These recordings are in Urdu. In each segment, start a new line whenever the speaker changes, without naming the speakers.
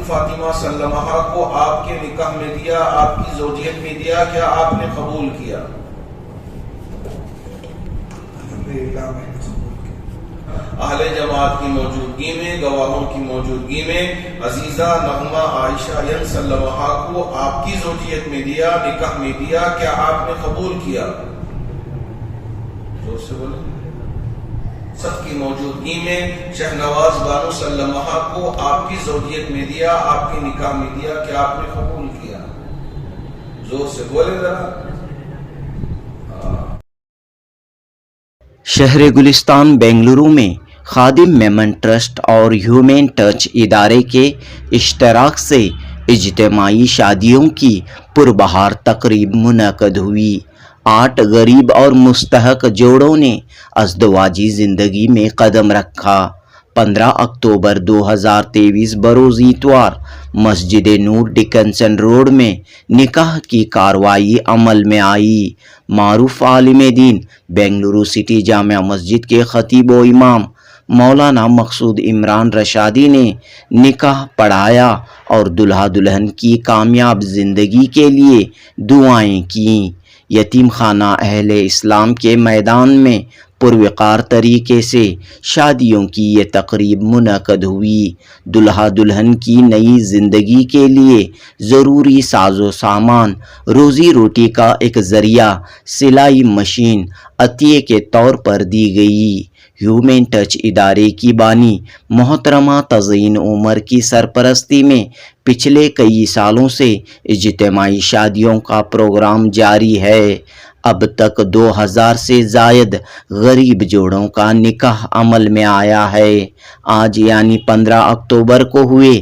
فاطمہ سلمہ کو آپ کے نکاح میں دیا، آپ کی زوجیت میں دیا، کیا آپ نے قبول کیا؟ اہل جماعت کی موجودگی میں، گواہوں کی موجودگی میں عزیزہ نغمہ عائشہ ین سلمہ کو آپ کی زوجیت میں دیا، نکاح میں دیا، کیا آپ نے قبول کیا؟ زور سے بولیں۔ سب کی موجودگی میں شہنواز بانو سلمہ کو آپ کی زوجیت میں دیا، آپ کے نکاح میں دیا، کیا آپ نے قبول کیا؟ زور سے بولیں ذرا۔
شہر گلستان بنگلورو میں خادم میمن ٹرسٹ اور ہیومن ٹچ ادارے کے اشتراک سے اجتماعی شادیوں کی پربہار تقریب منعقد ہوئی۔ 8 غریب اور مستحق جوڑوں نے ازدواجی زندگی میں قدم رکھا۔ 15 اکتوبر 2023 بروز اتوار مسجد نور ڈکنسن روڈ میں نکاح کی کارروائی عمل میں آئی۔ معروف عالم دین بنگلورو سٹی جامع مسجد کے خطیب و امام مولانا مقصود عمران رشادی نے نکاح پڑھایا اور دلہا دلہن کی کامیاب زندگی کے لیے دعائیں کیں۔ یتیم خانہ اہل اسلام کے میدان میں پروقار طریقے سے شادیوں کی یہ تقریب منعقد ہوئی۔ دلہا دلہن کی نئی زندگی کے لیے ضروری ساز و سامان، روزی روٹی کا ایک ذریعہ سلائی مشین عطیے کے طور پر دی گئی۔ ہیومن ٹچ ادارے کی بانی محترمہ تزئین عمر کی سرپرستی میں پچھلے کئی سالوں سے اجتماعی شادیوں کا پروگرام جاری ہے۔ اب تک 2000 سے زائد غریب جوڑوں کا نکاح عمل میں آیا ہے۔ آج یعنی 15 اکتوبر کو ہوئے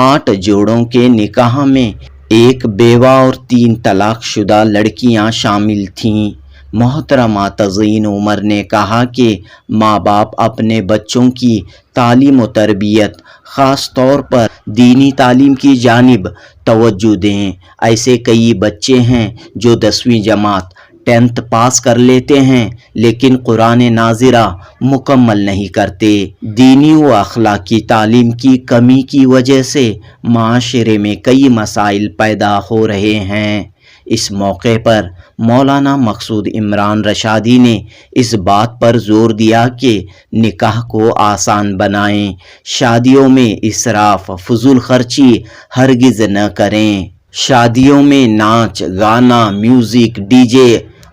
8 جوڑوں کے نکاح میں ایک بیوہ اور 3 طلاق شدہ لڑکیاں شامل تھیں۔ محترمہ تزئین عمر نے کہا کہ ماں باپ اپنے بچوں کی تعلیم و تربیت، خاص طور پر دینی تعلیم کی جانب توجہ دیں۔ ایسے کئی بچے ہیں جو 10ویں جماعت 10th پاس کر لیتے ہیں لیکن قرآن ناظرہ مکمل نہیں کرتے۔ دینی و اخلاقی تعلیم کی کمی کی وجہ سے معاشرے میں کئی مسائل پیدا ہو رہے ہیں۔ اس موقع پر مولانا مقصود عمران رشادی نے اس بات پر زور دیا کہ نکاح کو آسان بنائیں، شادیوں میں اسراف فضول خرچی ہرگز نہ کریں، شادیوں میں ناچ گانا، میوزک، ڈی جے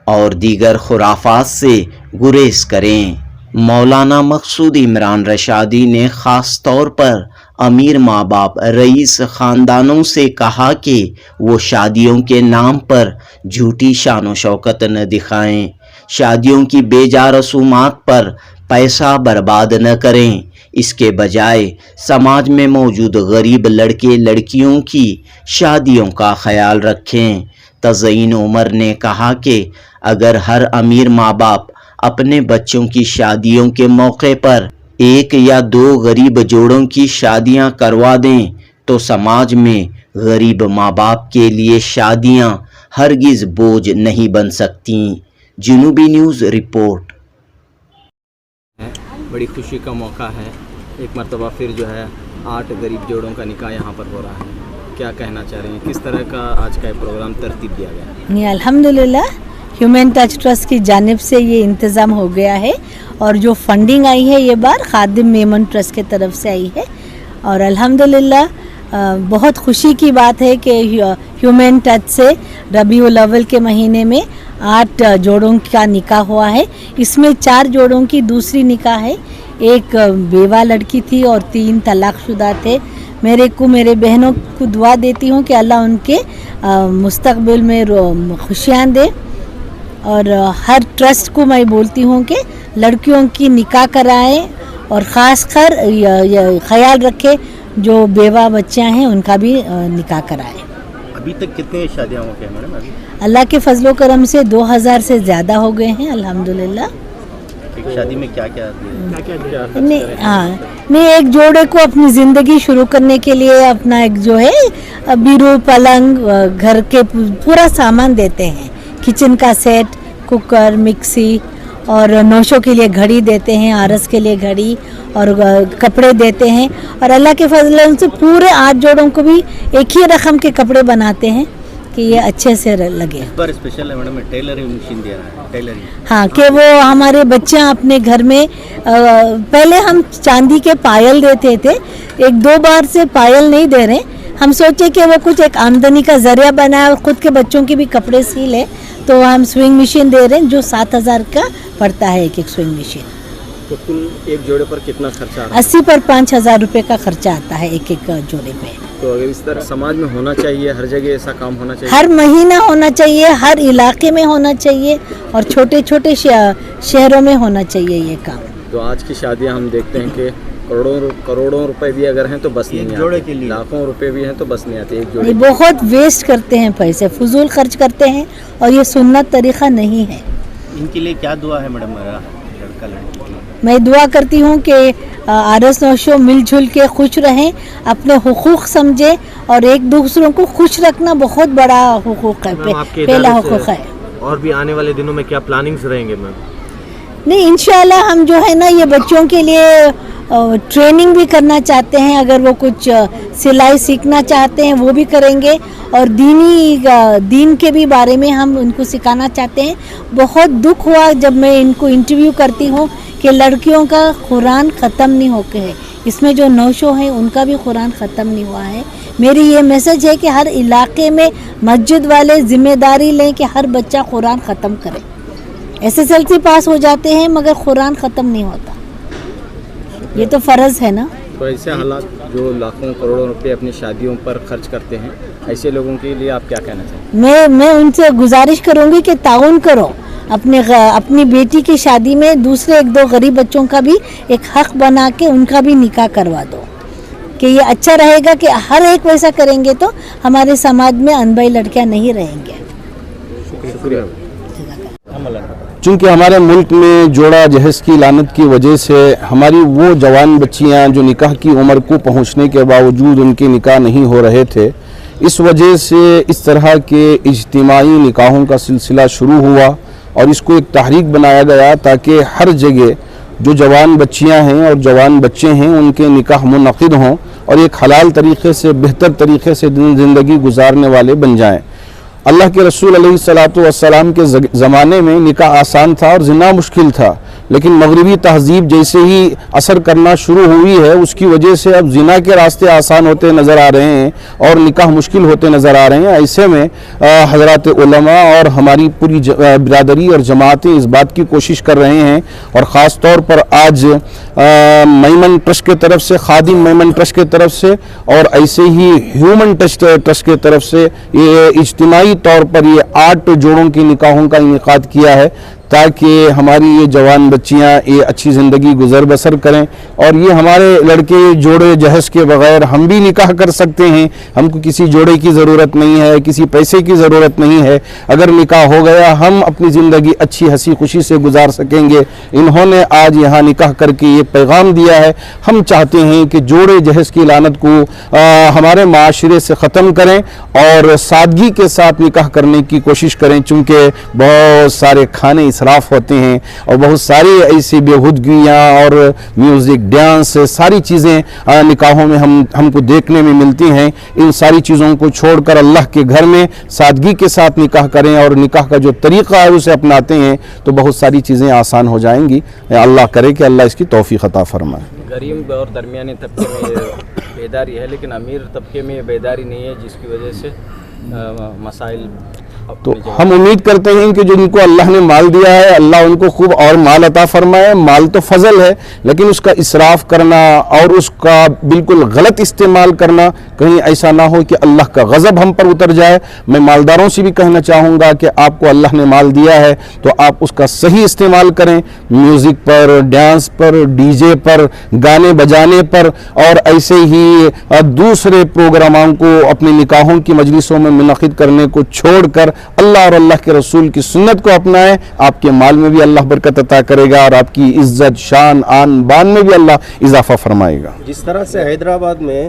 اور دیگر خرافات سے گریز کریں۔ مولانا مقصود عمران رشادی نے خاص طور پر امیر ماں باپ رئیس خاندانوں سے کہا کہ وہ شادیوں کے نام پر جھوٹی شان و شوکت نہ دکھائیں، شادیوں کی بے جا رسومات پر پیسہ برباد نہ کریں، اس کے بجائے سماج میں موجود غریب لڑکے لڑکیوں کی شادیوں کا خیال رکھیں۔ تزئین عمر نے کہا کہ اگر ہر امیر ماں باپ اپنے بچوں کی شادیوں کے موقع پر 1 یا 2 غریب جوڑوں کی شادیاں کروا دیں تو سماج میں غریب ماں باپ کے لیے شادیاں ہرگز بوجھ نہیں بن سکتیں۔ جنوبی نیوز رپورٹ۔
بڑی خوشی کا موقع ہے، ایک مرتبہ پھر جو ہے 8 غریب جوڑوں کا نکاح یہاں پر ہو رہا ہے، کیا کہنا چاہ رہے ہیں؟ کس طرح کا آج کا پروگرام ترتیب دیا گیا ہے؟
الحمدللہ ہیومن ٹچ ٹرسٹ کی جانب سے یہ انتظام ہو گیا ہے اور جو فنڈنگ آئی ہے یہ بار خادم میمن ٹرسٹ کے طرف سے آئی ہے اور الحمدللہ بہت خوشی کی بات ہے کہ ہیومن ٹچ سے ربیع الاول کے مہینے میں 8 جوڑوں کا نکاح ہوا ہے۔ اس میں 4 جوڑوں کی دوسری نکاح ہے، ایک بیوہ لڑکی تھی اور 3 طلاق شدہ تھے۔ میرے بہنوں کو دعا دیتی ہوں کہ اللہ ان کے مستقبل میں خوشیاں دے اور ہر ٹرسٹ کو میں بولتی ہوں کہ لڑکیوں کی نکاح کرائیں اور خاص کر خیال رکھے جو بیوہ بچیاں ہیں ان کا بھی نکاح کرائیں۔
ابھی تک کتنے شادیاں ہو گئے میڈم؟
اللہ کے فضل و کرم سے 2000 سے زیادہ ہو گئے ہیں الحمدللہ۔
ایک شادی میں کیا
نہیں ایک جوڑے کو اپنی زندگی شروع کرنے کے لیے اپنا ایک جو ہے بیرو پلنگ گھر کے پورا سامان دیتے ہیں، کچن کا سیٹ، کوکر، مکسی اور نوشوں کے لیے گھڑی دیتے ہیں, عرس کے لیے گھڑی اور کپڑے دیتے ہیں, اور اللہ کے فضل سے پورے 8 جوڑوں کو بھی ایک ہی رقم کے کپڑے بناتے ہیں کہ یہ اچھے سے لگے.
پر اسپیشل ہے میڈم ٹیلرنگ مشین دیا رہا ہے, ٹیلرنگ.
ہاں, کہ وہ ہمارے بچیاں اپنے گھر میں پہلے ہم چاندی کے پائل دیتے تھے, 1-2 بار سے پائل نہیں دے رہے. ہم سوچے کہ وہ کچھ ایک آمدنی کا ذریعہ بنا ہے اور خود کے بچوں کے بھی کپڑے سی لے, تو ہم سوئنگ مشین دے رہے ہیں جو 7,000 کا پڑتا ہے ایک سوئنگ مشین.
تو کل ایک جوڑے پر کتنا خرچہ آتا ہے؟
80 پر 5,000 روپے کا خرچہ آتا ہے ایک جوڑے پہ.
تو اگر اس طرح سماج میں ہونا چاہیے, ہر جگہ ایسا کام ہونا چاہیے,
ہر مہینہ ہونا چاہیے, ہر علاقے میں ہونا چاہیے, اور چھوٹے چھوٹے شہروں میں ہونا چاہیے یہ کام.
تو آج کی شادیاں ہم دیکھتے ہیں کہ کروڑوں روپے بھی اگر ہیں تو بس نہیں آتے, لاکھوں روپے بھی ہیں تو بس نہیں آتے ایک جوڑے.
بہت ویسٹ کرتے ہیں پیسے, فضول خرچ کرتے ہیں, اور یہ سنت طریقہ نہیں ہے.
ان کے لیے کیا دعا ہے میڈم لڑکا لڑکی کے لیے؟
میں دعا کرتی ہوں کہ عرس نوشو مل جل کے خوش رہیں, اپنے حقوق سمجھیں, اور ایک دوسروں کو خوش رکھنا بہت بڑا حقوق ہے, پہلا حقوق ہے.
اور بھی آنے والے دنوں میں کیا پلاننگز رہیں گے میم؟
نہیں, انشاءاللہ ہم جو ہے نا یہ بچوں کے لیے ٹریننگ بھی کرنا چاہتے ہیں. اگر وہ کچھ سلائی سیکھنا چاہتے ہیں وہ بھی کریں گے, اور دین کے بھی بارے میں ہم ان کو سکھانا چاہتے ہیں. بہت دکھ ہوا جب میں ان کو انٹرویو کرتی ہوں کہ لڑکیوں کا قرآن ختم نہیں ہو کے ہے, اس میں جو نوشو ہیں ان کا بھی قرآن ختم نہیں ہوا ہے. میری یہ میسج ہے کہ ہر علاقے میں مسجد والے ذمہ داری لیں کہ ہر بچہ قرآن ختم کرے. SSLC پاس ہو جاتے ہیں مگر قرآن ختم نہیں ہوتا, یہ تو فرض ہے نا.
تو ایسے حالات جو لاکھوں کروڑوں روپے اپنی شادیوں پر خرچ کرتے ہیں, ایسے لوگوں کے لیے آپ کیا کہنا چاہیں؟
میں ان سے گزارش کروں گی کہ تعاون کرو, اپنی بیٹی کی شادی میں دوسرے 1-2 غریب بچوں کا بھی ایک حق بنا کے ان کا بھی نکاح کروا دو, کہ یہ اچھا رہے گا. کہ ہر ایک ویسا کریں گے تو ہمارے سماج میں انبائی لڑکیاں نہیں رہیں گے.
شکریہ.
چونکہ ہمارے ملک میں جوڑا جہیز کی لعنت کی وجہ سے ہماری وہ جوان بچیاں جو نکاح کی عمر کو پہنچنے کے باوجود ان کے نکاح نہیں ہو رہے تھے, اس وجہ سے اس طرح کے اجتماعی نکاحوں کا سلسلہ شروع ہوا, اور اس کو ایک تحریک بنایا گیا تاکہ ہر جگہ جو جوان بچیاں ہیں اور جوان بچے ہیں ان کے نکاح منعقد ہوں اور ایک حلال طریقے سے, بہتر طریقے سے زندگی گزارنے والے بن جائیں. اللہ کے رسول علیہ الصلوۃ والسلام کے زمانے میں نکاح آسان تھا اور زنا مشکل تھا, لیکن مغربی تہذیب جیسے ہی اثر کرنا شروع ہوئی ہے اس کی وجہ سے اب زنا کے راستے آسان ہوتے نظر آ رہے ہیں اور نکاح مشکل ہوتے نظر آ رہے ہیں. ایسے میں حضرات علماء اور ہماری پوری برادری اور جماعتیں اس بات کی کوشش کر رہے ہیں, اور خاص طور پر آج میمن ٹرسٹ کے طرف سے, خادم میمن ٹرسٹ کے طرف سے, اور ایسے ہی ہیومن ٹرسٹ کے طرف سے یہ اجتماعی طور پر یہ 8 جوڑوں کی نکاحوں کا انعقاد کیا ہے تاکہ ہماری یہ جوان بچیاں یہ اچھی زندگی گزر بسر کریں. اور یہ ہمارے لڑکے جوڑے جہیز کے بغیر ہم بھی نکاح کر سکتے ہیں, ہم کو کسی جوڑے کی ضرورت نہیں ہے, کسی پیسے کی ضرورت نہیں ہے. اگر نکاح ہو گیا ہم اپنی زندگی اچھی ہنسی خوشی سے گزار سکیں گے. انہوں نے آج یہاں نکاح کر کے یہ پیغام دیا ہے. ہم چاہتے ہیں کہ جوڑے جہیز کی لعنت کو ہمارے معاشرے سے ختم کریں اور سادگی کے ساتھ نکاح کرنے کی کوشش کریں, چونکہ بہت سارے کھانے اسراف ہوتے ہیں اور بہت ساری ایسی بےہودگیاں اور میوزک ڈانس ساری چیزیں نکاحوں میں ہم کو دیکھنے میں ملتی ہیں. ان ساری چیزوں کو چھوڑ کر اللہ کے گھر میں سادگی کے ساتھ نکاح کریں اور نکاح کا جو طریقہ ہے اسے اپناتے ہیں تو بہت ساری چیزیں آسان ہو جائیں گی. اللہ کرے کہ اللہ اس کی توفیق عطا فرمائے.
غریب اور درمیانی طبقے میں بیداری ہے لیکن امیر طبقے میں بیداری نہیں ہے, جس کی وجہ سے مسائل.
تو ہم امید کرتے ہیں کہ جن کو اللہ نے مال دیا ہے اللہ ان کو خوب اور مال عطا فرمائے. مال تو فضل ہے لیکن اس کا اسراف کرنا اور اس کا بالکل غلط استعمال کرنا کہیں ایسا نہ ہو کہ اللہ کا غضب ہم پر اتر جائے. میں مالداروں سے بھی کہنا چاہوں گا کہ آپ کو اللہ نے مال دیا ہے تو آپ اس کا صحیح استعمال کریں, میوزک پر, ڈانس پر, ڈی جے پر, گانے بجانے پر اور ایسے ہی دوسرے پروگراموں کو اپنی نکاحوں کی مجلسوں میں منعقد کرنے کو چھوڑ کر اللہ اور اللہ کے رسول کی سنت کو اپنائیں. آپ کے مال میں بھی اللہ برکت عطا کرے گا اور آپ کی عزت, شان, آن بان میں بھی اللہ اضافہ فرمائے گا.
جس طرح سے حیدرآباد میں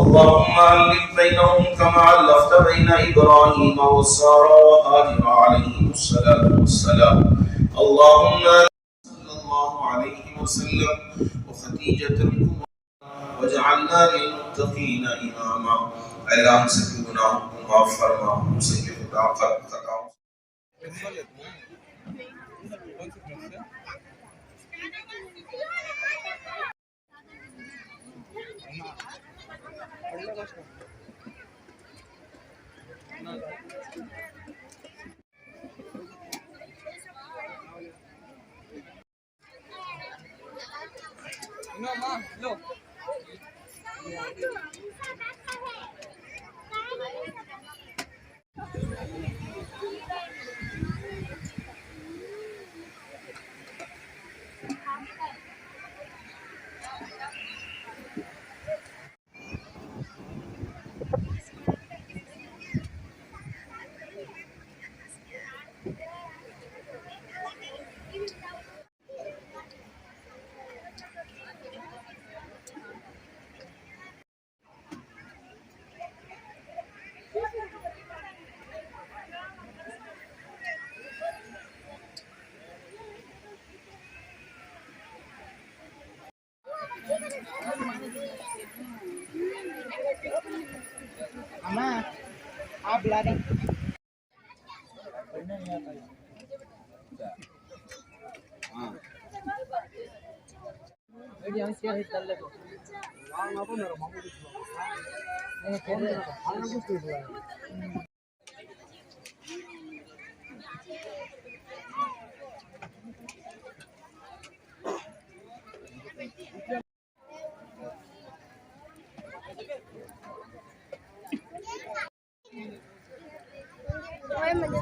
اللهم ألف بينهم كما ألفت بين إبراهيم وسارة وهاجر عليهم الصلاة والسلام. اللهم صلى الله عليه وسلم وخديجة الكبرى وجعلنا للمتقين إماما. اللهم سكن گناہوں معاف فرما، ہم سے خطاؤں